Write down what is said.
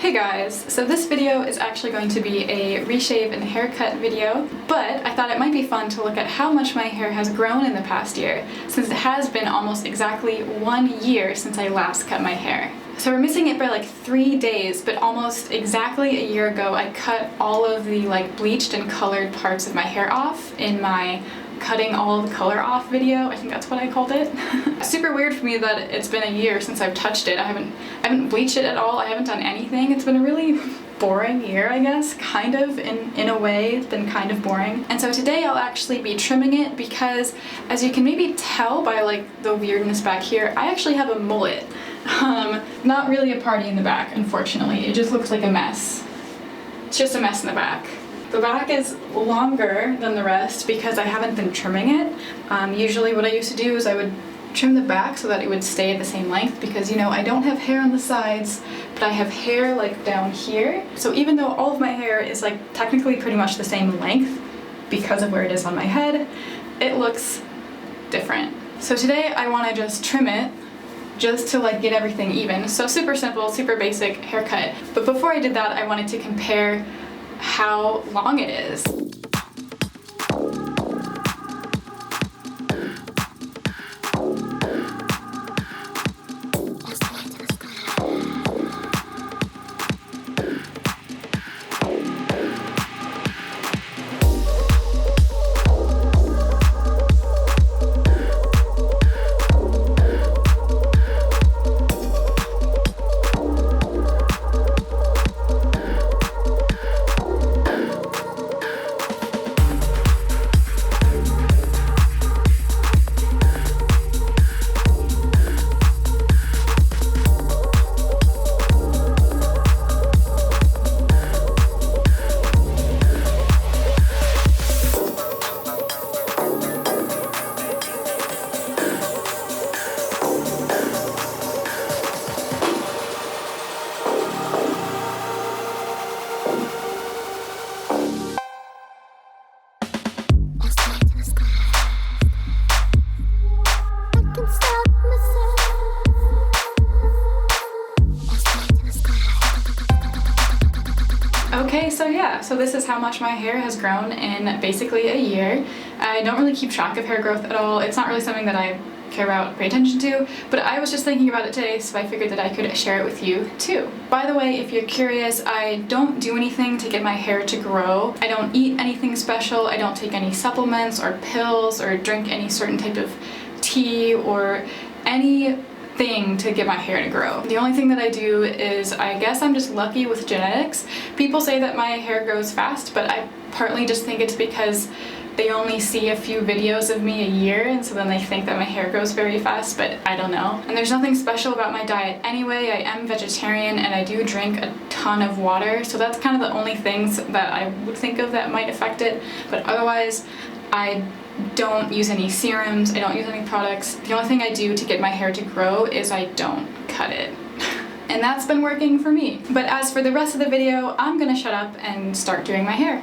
Hey guys, so this video is actually going to be a reshave and haircut video, but I thought it might be fun to look at how much my hair has grown in the past year, since it has been almost exactly 1 year since I last cut my hair. So we're missing it by like 3 days, but almost exactly a year ago I cut all of the bleached and colored parts of my hair off in my cutting all the color off video. I think that's what I called it. Super weird for me that it's been a year since I've touched it. I haven't bleached it at all. I haven't done anything. It's been a really boring year, I guess, kind of, in a way. It's been kind of boring. And so today I'll actually be trimming it because, as you can maybe tell by the weirdness back here, I actually have a mullet. Not really a party in the back, unfortunately. It just looks like a mess. It's just a mess in the back. The back is longer than the rest because I haven't been trimming it. Usually what I used to do is I would trim the back so that it would stay at the same length because, you know, I don't have hair on the sides, but I have hair down here. So even though all of my hair is technically pretty much the same length because of where it is on my head, it looks different. So today I want to just trim it just to get everything even. So super simple, super basic haircut. But before I did that, I wanted to compare how long it is. Okay, so this is how much my hair has grown in basically a year. I don't really keep track of hair growth at all. It's not really something that I care about, pay attention to, but I was just thinking about it today, so I figured that I could share it with you too. By the way, if you're curious, I don't do anything to get my hair to grow. I don't eat anything special. I don't take any supplements or pills or drink any certain type of tea or anything to get my hair to grow. The only thing that I do is, I guess I'm just lucky with genetics. People say that my hair grows fast, but I partly just think it's because they only see a few videos of me a year, and so then they think that my hair grows very fast, but I don't know. And there's nothing special about my diet anyway. I am vegetarian and I do drink a ton of water, so that's kind of the only things that I would think of that might affect it, but otherwise I don't use any serums, I don't use any products. The only thing I do to get my hair to grow is I don't cut it. And that's been working for me. But as for the rest of the video, I'm gonna shut up and start doing my hair.